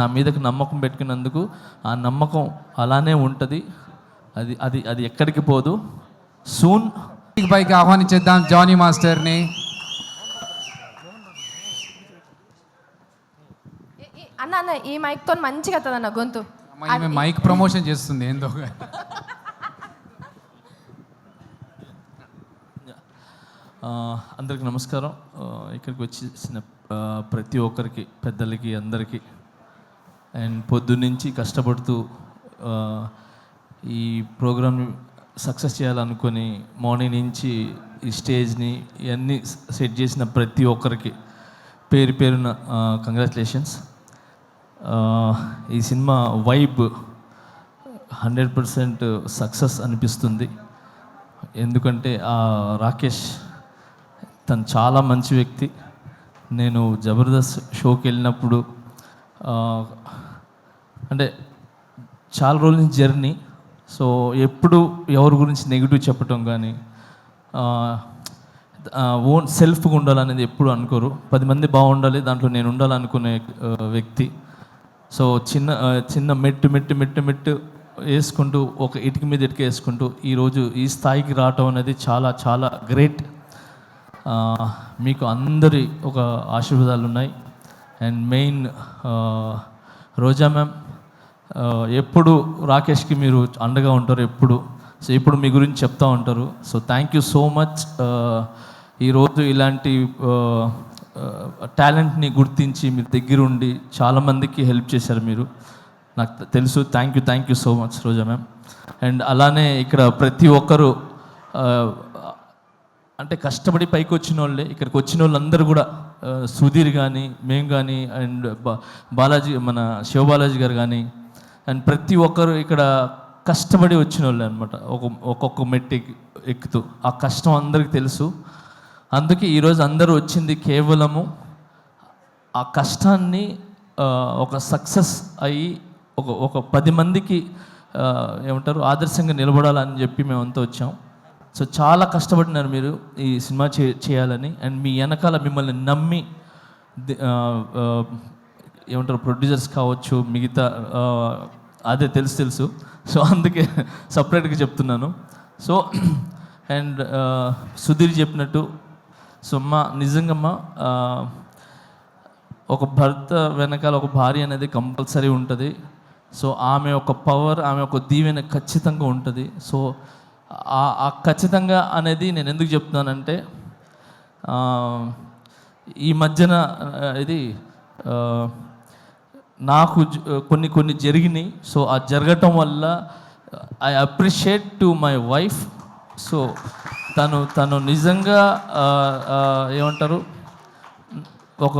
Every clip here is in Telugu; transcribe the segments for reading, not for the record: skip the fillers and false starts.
నా మీదకి నమ్మకం పెట్టుకున్నందుకు ఆ నమ్మకం అలానే ఉంటుంది. అది అది అది ఎక్కడికి పోదు. సూన్ పైకి ఆహ్వానించేద్దాం జానీ మాస్టర్ని. అన్న అన్న ఈ మైక్తో మంచిగా వస్తుంది అన్న గొంతు. మైక్ ప్రమోషన్ చేస్తుంది ఏందో. అందరికి నమస్కారం. ఇక్కడికి వచ్చేసిన ప్రతి ఒక్కరికి, పెద్దలకి, అందరికీ, అండ్ పొద్దున్నుంచి కష్టపడుతూ ఈ ప్రోగ్రామ్ని సక్సెస్ చేయాలనుకొని మార్నింగ్ నుంచి ఈ స్టేజ్ని ఇవన్నీ సెట్ చేసిన ప్రతి ఒక్కరికి పేరు పేరున కంగ్రాచులేషన్స్. ఈ సినిమా వైబ్ 100% సక్సెస్ అనిపిస్తుంది. ఎందుకంటే రాకేష్ తను చాలా మంచి వ్యక్తి. నేను జబర్దస్త్ షోకి వెళ్ళినప్పుడు అంటే చాలా రోజుల నుంచి జర్నీ. సో ఎప్పుడు ఎవరి గురించి నెగిటివ్ చెప్పటం కానీ ఓన్ సెల్ఫ్గా ఉండాలనేది ఎప్పుడు అనుకోరు. 10 మంది బాగుండాలి, దాంట్లో నేను ఉండాలనుకునే వ్యక్తి. సో చిన్న చిన్న మెట్టు వేసుకుంటూ, ఒక ఇటుక మీద ఇటుక వేసుకుంటూ ఈరోజు ఈ స్థాయికి రావటం అనేది చాలా చాలా గ్రేట్. మీకు అందరి ఒక ఆశీర్వాదాలు ఉన్నాయి. అండ్ మెయిన్ రోజా మ్యామ్, ఎప్పుడు రాకేష్కి మీరు అండగా ఉంటారు ఎప్పుడు. సో ఇప్పుడు మీ గురించి చెప్తూ ఉంటారు. So thank you so much. ఈరోజు ఇలాంటి టాలెంట్ని గుర్తించి మీరు దగ్గరుండి చాలామందికి హెల్ప్ చేశారు మీరు, నాకు తెలుసు. Thank you so much Roja ma'am. And అలానే ఇక్కడ ప్రతి ఒక్కరు అంటే కష్టపడి పైకి వచ్చిన వాళ్ళే. ఇక్కడికి వచ్చిన వాళ్ళందరూ కూడా సుధీర్ కానీ, మేము కానీ, అండ్ బాలాజీ, మన శివబాలాజీ గారు కానీ, అండ్ ప్రతి ఒక్కరు ఇక్కడ కష్టపడి వచ్చిన వాళ్ళే అనమాట. ఒక్కొక్క మెట్టు ఎక్కుతూ ఆ కష్టం అందరికీ తెలుసు. అందుకే ఈరోజు అందరూ వచ్చింది కేవలము ఆ కష్టాన్ని ఒక సక్సెస్ అయ్యి ఒక 10 మందికి ఏమంటారు ఆదర్శంగా నిలబడాలని చెప్పి మేమంతా వచ్చాం. సో చాలా కష్టపడినారు మీరు ఈ సినిమా చేయాలని. అండ్ మీ వెనకాల మిమ్మల్ని నమ్మి ఏమంటారు ప్రొడ్యూసర్స్ కావచ్చు, మిగతా అదే తెలుసు. సో అందుకే సపరేట్గా చెప్తున్నాను. సో అండ్ సుధీర్ చెప్పినట్టు, సో నిజంగా ఒక భర్త వెనకాల ఒక భార్య అనేది కంపల్సరీ ఉంటుంది. సో ఆమె ఒక పవర్, ఆమె ఒక దీవెన ఖచ్చితంగా ఉంటుంది. సో ఆ ఖచ్చితంగా అనేది నేను ఎందుకు చెప్తున్నానంటే, ఈ మధ్యన ఇది నాకు కొన్ని జరిగినాయి. సో ఆ జరగటం వల్ల I appreciate to my wife. So తను నిజంగా ఏమంటారు ఒక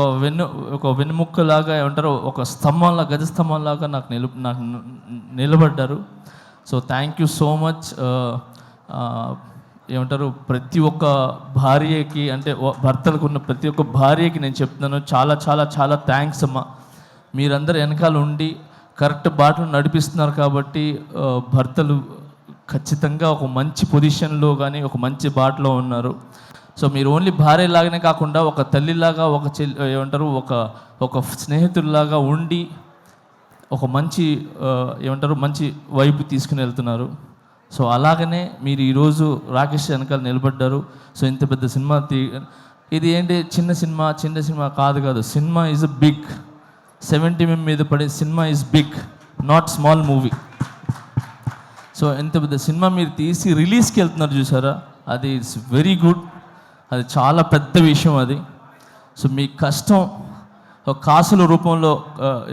వెన్నుముక్కలాగా, ఏమంటారు ఒక స్తంభంలా, గజ స్తంభంలాగా నాకు నిలబడ్డారు. So thank you so much. ఏమంటారు ప్రతి ఒక్క భార్యకి, అంటే భర్తలకు ఉన్న ప్రతి ఒక్క భార్యకి నేను చెప్తున్నాను, చాలా చాలా చాలా థ్యాంక్స్ అమ్మా. మీరందరూ వెనకాల ఉండి కరెక్ట్ బాటలు నడిపిస్తున్నారు కాబట్టి భర్తలు ఖచ్చితంగా ఒక మంచి పొజిషన్లో కానీ ఒక మంచి బాటలో ఉన్నారు. సో మీరు ఓన్లీ భార్యలాగానే కాకుండా ఒక తల్లిలాగా, ఏమంటారు ఒక స్నేహితుల్లాగా ఉండి ఒక మంచి ఏమంటారు మంచి వైపు తీసుకుని వెళ్తున్నారు. సో అలాగనే మీరు ఈరోజు రాకేష్ వెనకాల నిలబడ్డారు. సో ఇంత పెద్ద సినిమా ఇది ఏంటి చిన్న సినిమా కాదు. Cinema is a big. 70 mm మీద పడే cinema is big, not small movie. So ఇంత పెద్ద సినిమా మీరు తీసి రిలీజ్కి వెళ్తున్నారు చూసారా, అది ఇట్స్ వెరీ గుడ్. అది చాలా పెద్ద విషయం అది. సో మీ కష్టం ఒక కాసుల రూపంలో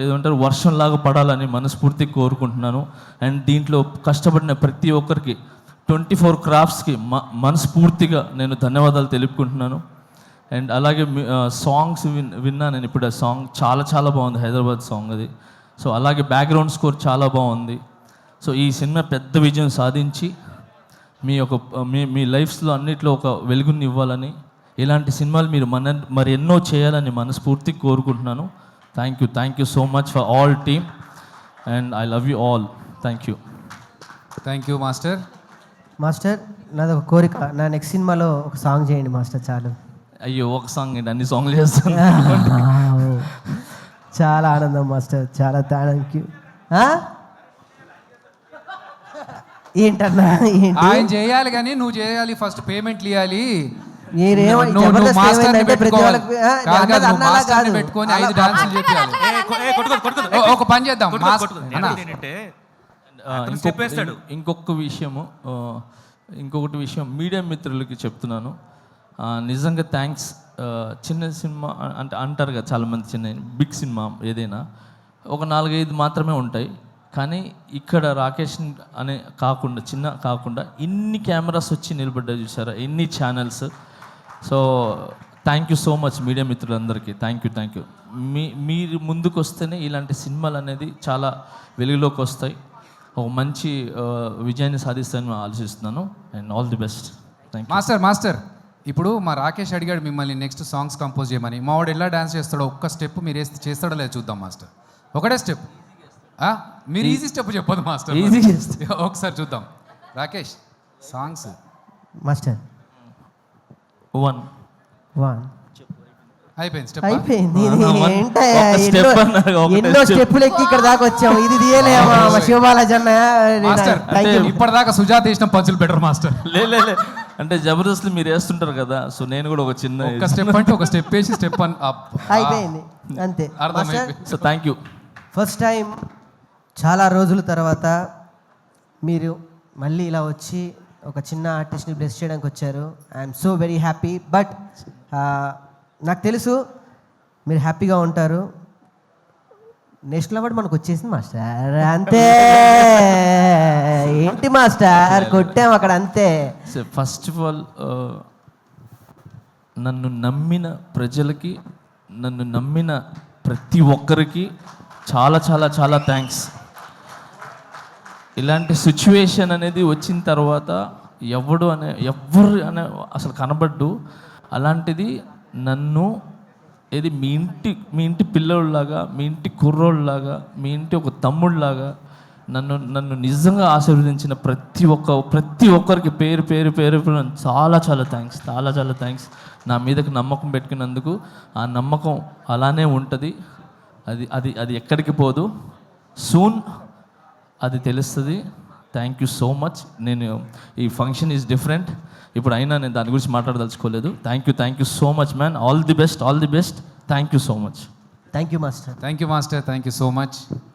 ఏదంటారు వర్షంలాగా పడాలని మనస్ఫూర్తిగా కోరుకుంటున్నాను. అండ్ దీంట్లో కష్టపడిన ప్రతి ఒక్కరికి 24 క్రాఫ్ట్స్కి మనస్ఫూర్తిగా నేను ధన్యవాదాలు తెలుపుకుంటున్నాను. అండ్ అలాగే సాంగ్స్ విన్నా నేను ఇప్పుడు. ఆ సాంగ్ చాలా చాలా బాగుంది, హైదరాబాద్ సాంగ్ అది. సో అలాగే బ్యాక్గ్రౌండ్ స్కోర్ చాలా బాగుంది. సో ఈ సినిమా పెద్ద విజయం సాధించి మీ లైఫ్స్లో అన్నిట్లో ఒక వెలుగుని ఇవ్వాలని, ఇలాంటి సినిమాలు మీరు మరి ఎన్నో చేయాలని మనస్ఫూర్తిగా కోరుకుంటున్నాను. Thank you so much for all team and I love you all. Thank you master. నాది ఒక కోరిక, నా నెక్స్ట్ సినిమాలో ఒక సాంగ్ చేయండి మాస్టర్ చాలు. అయ్యో ఒక సాంగ్ ఏంటి, అన్ని సాంగ్లు చేస్తాను. చాలా ఆనందం మాస్టర్, చాలా థ్యాంక్ యూ. ఏంటన్నా ఏంటి ఆయన చేయాలి కానీ నువ్వు చేయాలి, ఫస్ట్ పేమెంట్లు ఇవ్వాలి. మీరేమో నువ్వు జబర్దస్త్ మాస్టర్ని ఏమైందంటే ప్రతి పెట్టుకోవాలి. వాళ్ళకి, కాదు, అన్నది నువ్వు అన్నలా మాస్టర్ని కాదు. పెట్టుకొని 5 డాన్సులు చేయాలి. ఒక పని చేద్దాం, ఇంకొకటి విషయం మీడియా మిత్రులకి చెప్తున్నాను. నిజంగా థ్యాంక్స్. చిన్న సినిమా అంటే అంటారు కదా చాలామంది, చిన్న బిగ్ సినిమా ఏదైనా ఒక 4-5 మాత్రమే ఉంటాయి, కానీ ఇక్కడ రాకేష్ అనే కాకుండా చిన్న కాకుండా ఇన్ని కెమెరాస్ వచ్చి నిలబడ్డా చూసారా, ఎన్ని channels. So thank you so much media మిత్రులందరికీ. Thank you. మీరు ముందుకు వస్తేనే ఇలాంటి సినిమాలు అనేది చాలా వెలుగులోకి వస్తాయి, ఒక మంచి విజయాన్ని సాధిస్తానని ఆలోచిస్తున్నాను. And all the best. Thank you. Master ఇప్పుడు మా రాకేష్ అడిగాడు మిమ్మల్ని నెక్స్ట్ సాంగ్స్ కంపోజ్ చేయమని. మా వాడు ఎలా డాన్స్ చేస్తాడో ఒక్క స్టెప్ మీరు వేస్తే చేస్తాడో లేదు చూద్దాం మాస్టర్. ఒకటే స్టెప్, మీరు ఈజీ స్టెప్ చెప్పదు మాస్టర్, ఈజీ ఒకసారి చూద్దాం. రాకేష్ సాంగ్స్ మాస్టర్ 1 అయిపోయింది స్టెప్. అయిపోయింది. ఏంటయ్యా, ఒక step అన్నారు, ఒకటే ఎన్నో step. స్టెప్పులు ఎక్కి ఇక్కడ దాకా వచ్చాము. ఇది తీయలేమా శివబాలాజీ మాస్టర్ అన్న? ఇప్పటిదాకా సుజాత వేసిన పంచులు బెటర్ మాస్టర్. లే అంటే జబర్దస్త్ మీరు వేస్తుంటారు కదా, సో నేను కూడా ఒక చిన్న ఒక స్టెప్ అంటే ఒక స్టెప్ వేసి స్టెప్ అయిపోయింది అంతే. అర్థమైపోయింది. So thank you. First time చాలా రోజుల తర్వాత మీరు మళ్ళీ ఇలా వచ్చి ఒక చిన్న ఆర్టిస్ట్ని బ్లెస్ చేయడానికి వచ్చారు. I'm so very happy. But నాకు తెలుసు మీరు హ్యాపీగా ఉంటారు. నేషనల్ అవార్డు మనకు వచ్చేసింది మాస్టర్, అంతే. ఏంటి మాస్టర్ కొట్టాం అక్కడ, అంతే. ఫస్ట్ ఆఫ్ ఆల్ నన్ను నమ్మిన ప్రజలకి, నన్ను నమ్మిన ప్రతి ఒక్కరికి చాలా చాలా చాలా థ్యాంక్స్. ఇలాంటి సిచ్యువేషన్ అనేది వచ్చిన తర్వాత ఎవరు అనే అసలు కనబడ్డు. అలాంటిది నన్ను ఏది మీ ఇంటి పిల్లోళ్ళలాగా, మీ ఇంటి కుర్రోళ్ళలాగా, మీ ఇంటి ఒక తమ్ముళ్ళలాగా నన్ను నిజంగా ఆశీర్వదించిన ప్రతి ఒక్కరికి పేరు చాలా చాలా థ్యాంక్స్. నా మీదకి నమ్మకం పెట్టుకున్నందుకు. ఆ నమ్మకం అలానే ఉంటుంది, అది ఎక్కడికి పోదు. సూన్ అది తెలుస్తుంది. Thank you so much. నేను ఈ ఫంక్షన్ ఈజ్ డిఫరెంట్ ఇప్పుడు, అయినా నేను దాని గురించి మాట్లాడదలుచుకోలేదు. Thank you so much man. All the best. Thank you so much. Thank you master. Thank you so much.